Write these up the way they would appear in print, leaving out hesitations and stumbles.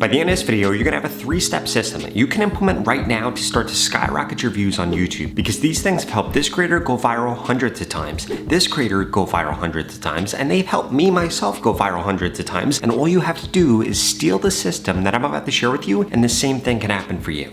By the end of this video, you're gonna have a 3-step system that you can implement right now to start to skyrocket your views on YouTube, because these things have helped this creator go viral hundreds of times, this creator go viral hundreds of times, and they've helped me myself go viral hundreds of times, and all you have to do is steal the system that I'm about to share with you, and the same thing can happen for you.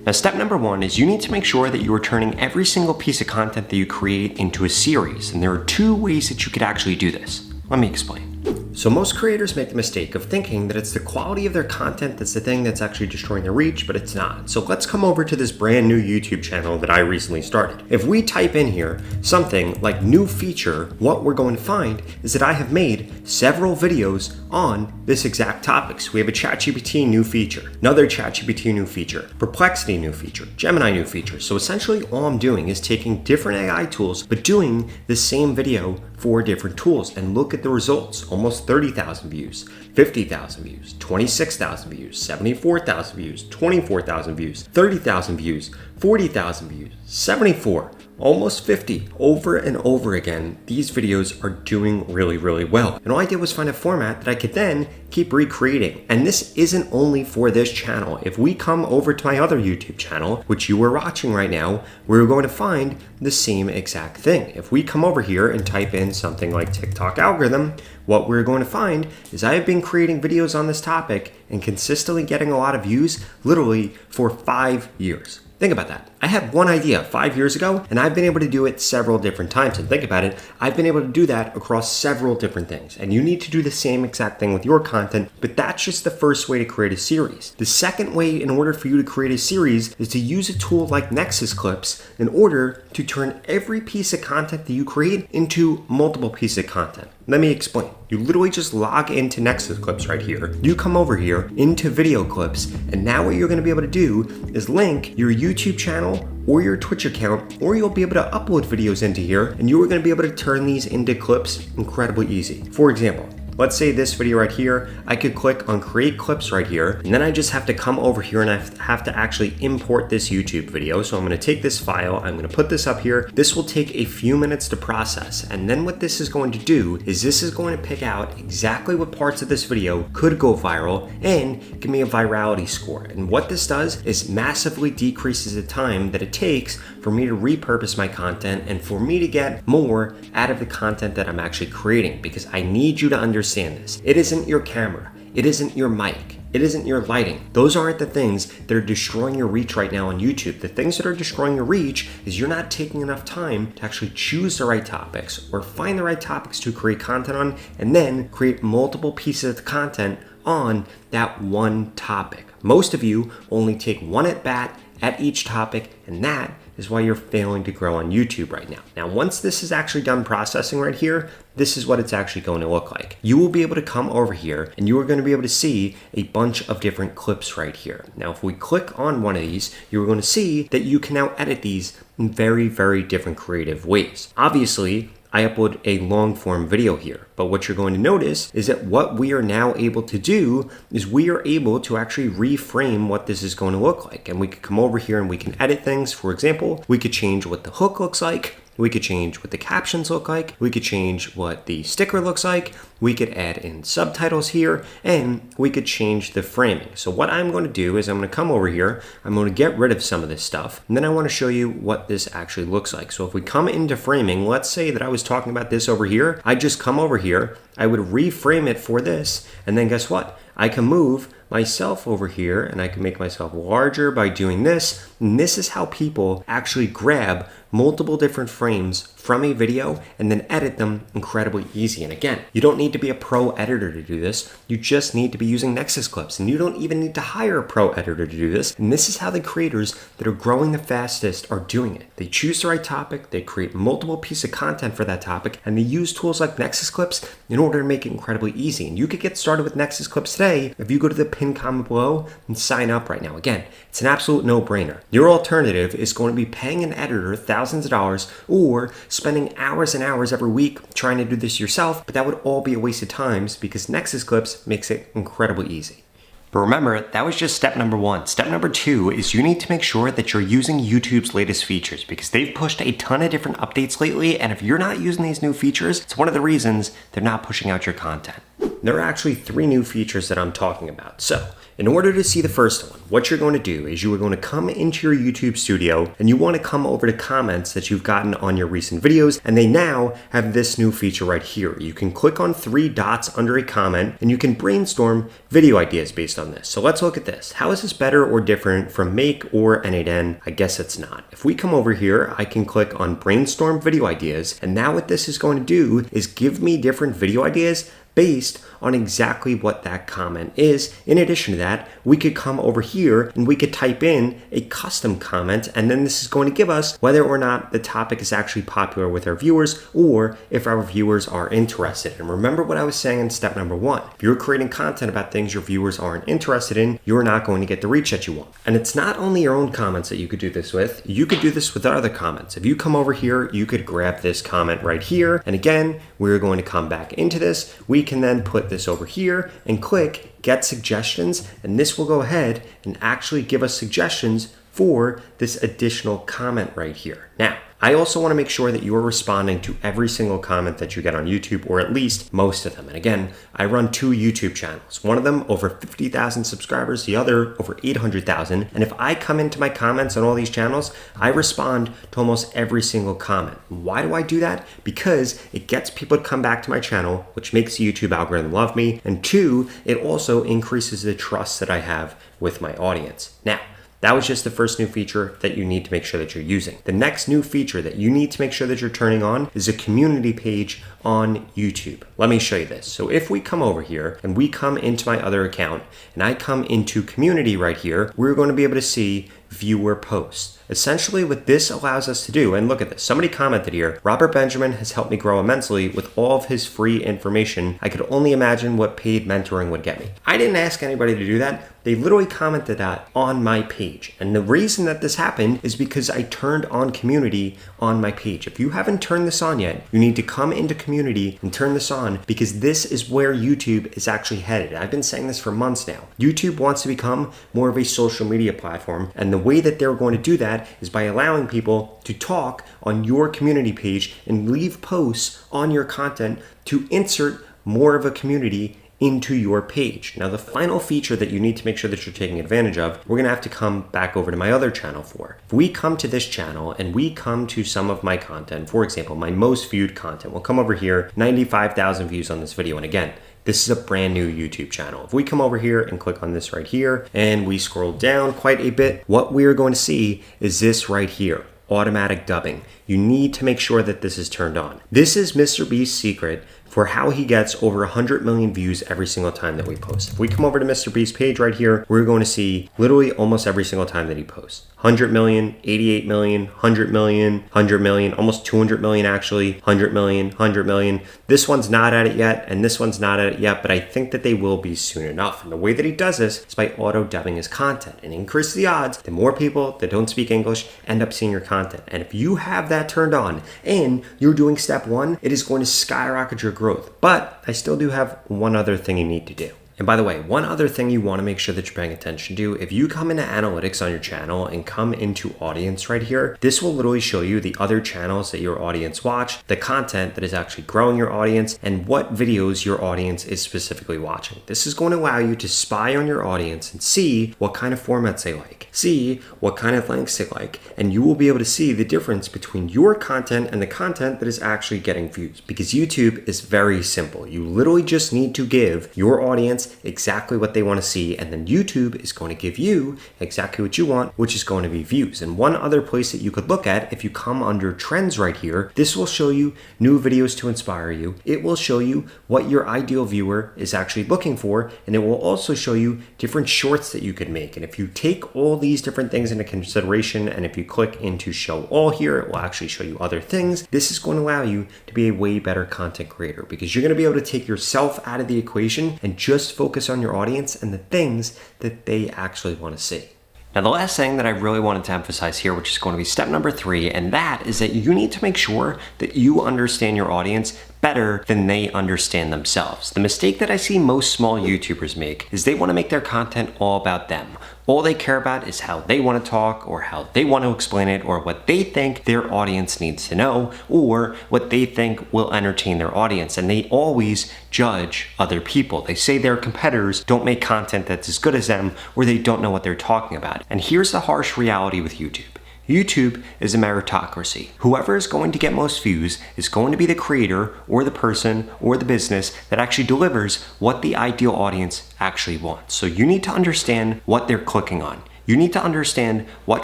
Now, step number 1 is you need to make sure that you are turning every single piece of content that you create into a series, and there are 2 ways that you could actually do this. Let me explain. So most creators make the mistake of thinking that it's the quality of their content that's the thing that's actually destroying their reach, but it's not. So let's come over to this brand new YouTube channel that I recently started. If we type in here something like new feature, what we're going to find is that I have made several videos on this exact topic. So we have a ChatGPT new feature, another ChatGPT new feature, Perplexity new feature, Gemini new feature. So essentially all I'm doing is taking different AI tools, but doing the same video for different tools, and look at the results. Almost 30,000 views, 50,000 views, 26,000 views, 74,000 views, 24,000 views, 30,000 views, 40,000 views, 74, almost 50. Over and over again, these videos are doing really, really well. And all I did was find a format that I could then keep recreating. And this isn't only for this channel. If we come over to my other YouTube channel, which you are watching right now, we're going to find the same exact thing. If we come over here and type in something like TikTok algorithm, what we're going to find is I have been creating videos on this topic and consistently getting a lot of views literally for 5 years. Think about that. I had one idea 5 years ago, and I've been able to do it several different times. And think about it, I've been able to do that across several different things. And you need to do the same exact thing with your content, but that's just the first way to create a series. The second way in order for you to create a series is to use a tool like Nexus Clips in order to turn every piece of content that you create into multiple pieces of content. Let me explain. You literally just log into Nexus Clips right here. You come over here into video clips, and now what you're gonna be able to do is link your YouTube channel or your Twitch account, or you'll be able to upload videos into here, and you are gonna be able to turn these into clips incredibly easy. For example, let's say this video right here, I could click on create clips right here, and then I just have to come over here and I have to actually import this YouTube video. So I'm gonna take this file, I'm gonna put this up here. This will take a few minutes to process. And then what this is going to do is this is going to pick out exactly what parts of this video could go viral and give me a virality score. And what this does is massively decreases the time that it takes for me to repurpose my content and for me to get more out of the content that I'm actually creating, because I need you to understand this. It isn't your camera. It isn't your mic. It isn't your lighting. Those aren't the things that are destroying your reach right now on YouTube. The things that are destroying your reach is you're not taking enough time to actually choose the right topics or find the right topics to create content on, and then create multiple pieces of content on that one topic. Most of you only take one at bat at each topic, and that is why you're failing to grow on YouTube right now. Now, once this is actually done processing right here, this is what it's actually going to look like. You will be able to come over here and you are going to be able to see a bunch of different clips right here. Now, if we click on one of these, you're going to see that you can now edit these in very, very different creative ways. Obviously, I upload a long form video here, but what you're going to notice is that what we are now able to do is we are able to actually reframe what this is going to look like. And we could come over here and we can edit things. For example, we could change what the hook looks like. We could change what the captions look like. We could change what the sticker looks like. We could add in subtitles here, and we could change the framing. So what I'm going to do is I'm going to come over here. I'm going to get rid of some of this stuff, and then I want to show you what this actually looks like. So if we come into framing, let's say that I was talking about this over here. I just come over here. I would reframe it for this, and then guess what? I can move myself over here, and I can make myself larger by doing this. And this is how people actually grab multiple different frames from a video and then edit them incredibly easy. And again, you don't need to be a pro editor to do this. You just need to be using Nexus Clips, and you don't even need to hire a pro editor to do this. And this is how the creators that are growing the fastest are doing it. They choose the right topic, they create multiple pieces of content for that topic, and they use tools like Nexus Clips in order to make it incredibly easy. And you could get started with Nexus Clips today if you go to the pinned comment below and sign up right now. Again, it's an absolute no-brainer. Your alternative is going to be paying an editor thousands of dollars or spending hours and hours every week trying to do this yourself, but that would all be a waste of time because Nexus Clips makes it incredibly easy. But remember, that was just step number 1. Step number 2 is you need to make sure that you're using YouTube's latest features, because they've pushed a ton of different updates lately, and if you're not using these new features, it's one of the reasons they're not pushing out your content. There are actually 3 new features that I'm talking about. So, in order to see the first one, what you're going to do is you are going to come into your YouTube studio and you want to come over to comments that you've gotten on your recent videos, and they now have this new feature right here. You can click on 3 dots under a comment and you can brainstorm video ideas based on this. So let's look at this. How is this better or different from Make or N8N? I guess it's not. If we come over here, I can click on brainstorm video ideas, and now what this is going to do is give me different video ideas based on exactly what that comment is. In addition to that, we could come over here and we could type in a custom comment, and then this is going to give us whether or not the topic is actually popular with our viewers or if our viewers are interested. And remember what I was saying in step number 1. If you're creating content about things your viewers aren't interested in, you're not going to get the reach that you want. And it's not only your own comments that you could do this with, you could do this with other comments. If you come over here, you could grab this comment right here. And again, we're going to come back into this. We can then put this over here and click Get Suggestions, and this will go ahead and actually give us suggestions for this additional comment right here. Now, I also want to make sure that you are responding to every single comment that you get on YouTube, or at least most of them. And again, I run 2 YouTube channels. One of them over 50,000 subscribers, the other over 800,000. And if I come into my comments on all these channels, I respond to almost every single comment. Why do I do that? Because it gets people to come back to my channel, which makes the YouTube algorithm love me. And 2, it also increases the trust that I have with my audience. Now, that was just the first new feature that you need to make sure that you're using. The next new feature that you need to make sure that you're turning on is a community page on YouTube. Let me show you this. So if we come over here and we come into my other account and I come into community right here, we're going to be able to see viewer posts. Essentially what this allows us to do, and look at this, somebody commented here, Robert Benjamin has helped me grow immensely with all of his free information. I could only imagine what paid mentoring would get me. I didn't ask anybody to do that. They literally commented that on my page. And the reason that this happened is because I turned on community on my page. If you haven't turned this on yet, you need to come into community and turn this on, because this is where YouTube is actually headed. I've been saying this for months now. YouTube wants to become more of a social media platform, and the way that they're going to do that is by allowing people to talk on your community page and leave posts on your content to insert more of a community into your page. Now, the final feature that you need to make sure that you're taking advantage of, we're gonna have to come back over to my other channel for. If we come to this channel and we come to some of my content, for example, my most viewed content, we'll come over here, 95,000 views on this video. And again, this is a brand new YouTube channel. If we come over here and click on this right here and we scroll down quite a bit, what we are going to see is this right here, automatic dubbing. You need to make sure that this is turned on. This is Mr. Beast's secret for how he gets over 100 million views every single time that we post. If we come over to Mr. Beast's page right here, we're going to see literally almost every single time that he posts. 100 million, 88 million, 100 million, 100 million, almost 200 million actually, 100 million, 100 million. This one's not at it yet, and this one's not at it yet, but I think that they will be soon enough. And the way that he does this is by auto-dubbing his content, and increase the odds that more people that don't speak English end up seeing your content. And if you have that turned on and you're doing step 1, it is going to skyrocket your growth. But I still do have one other thing you need to do. And by the way, one other thing you want to make sure that you're paying attention to, if you come into analytics on your channel and come into audience right here, this will literally show you the other channels that your audience watch, the content that is actually growing your audience, and what videos your audience is specifically watching. This is going to allow you to spy on your audience and see what kind of formats they like, see what kind of lengths they like, and you will be able to see the difference between your content and the content that is actually getting views. Because YouTube is very simple. You literally just need to give your audience exactly what they want to see, and then YouTube is going to give you exactly what you want, which is going to be views. And one other place that you could look at, if you come under trends right here, this will show you new videos to inspire you. It will show you what your ideal viewer is actually looking for, and it will also show you different shorts that you could make. And if you take all these different things into consideration, and if you click into show all here, it will actually show you other things. This is going to allow you to be a way better content creator, because you're going to be able to take yourself out of the equation and just focus on your audience and the things that they actually want to see. Now, the last thing that I really wanted to emphasize here, which is going to be step number 3, and that is that you need to make sure that you understand your audience better than they understand themselves. The mistake that I see most small YouTubers make is they want to make their content all about them. All they care about is how they want to talk, or how they want to explain it, or what they think their audience needs to know, or what they think will entertain their audience. And they always judge other people. They say their competitors don't make content that's as good as them, or they don't know what they're talking about. And here's the harsh reality with YouTube. YouTube is a meritocracy. Whoever is going to get most views is going to be the creator or the person or the business that actually delivers what the ideal audience actually wants. So you need to understand what they're clicking on. You need to understand what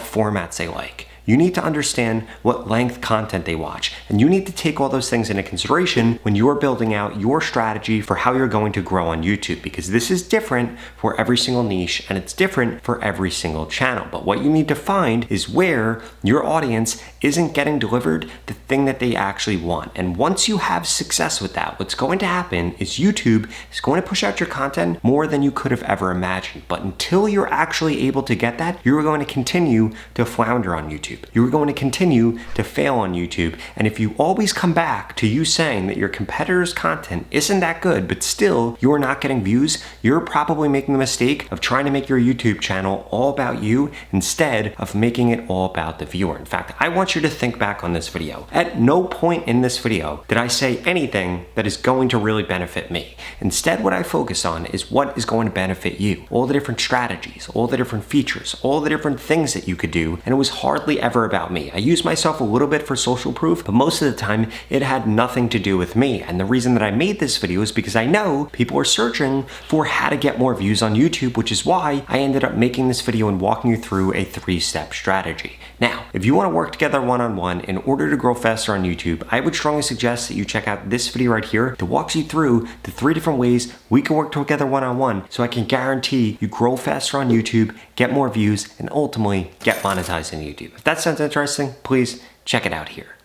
formats they like. You need to understand what length content they watch. And you need to take all those things into consideration when you're building out your strategy for how you're going to grow on YouTube, because this is different for every single niche and it's different for every single channel. But what you need to find is where your audience isn't getting delivered the thing that they actually want. And once you have success with that, what's going to happen is YouTube is going to push out your content more than you could have ever imagined. But until you're actually able to get that, you're going to continue to flounder on YouTube. You're going to continue to fail on YouTube. And if you always come back to you saying that your competitor's content isn't that good, but still you're not getting views, you're probably making the mistake of trying to make your YouTube channel all about you instead of making it all about the viewer. In fact, I want you to think back on this video. At no point in this video did I say anything that is going to really benefit me. Instead, what I focus on is what is going to benefit you. All the different strategies, all the different features, all the different things that you could do. And it was hardly ever about me. I used myself a little bit for social proof, but most of the time it had nothing to do with me. And the reason that I made this video is because I know people are searching for how to get more views on YouTube, which is why I ended up making this video and walking you through a 3-step strategy. Now, if you want to work together one-on-one in order to grow faster on YouTube, I would strongly suggest that you check out this video right here that walks you through the 3 different ways we can work together one-on-one, so I can guarantee you grow faster on YouTube, get more views, and ultimately get monetized on YouTube. If that sounds interesting, please check it out here.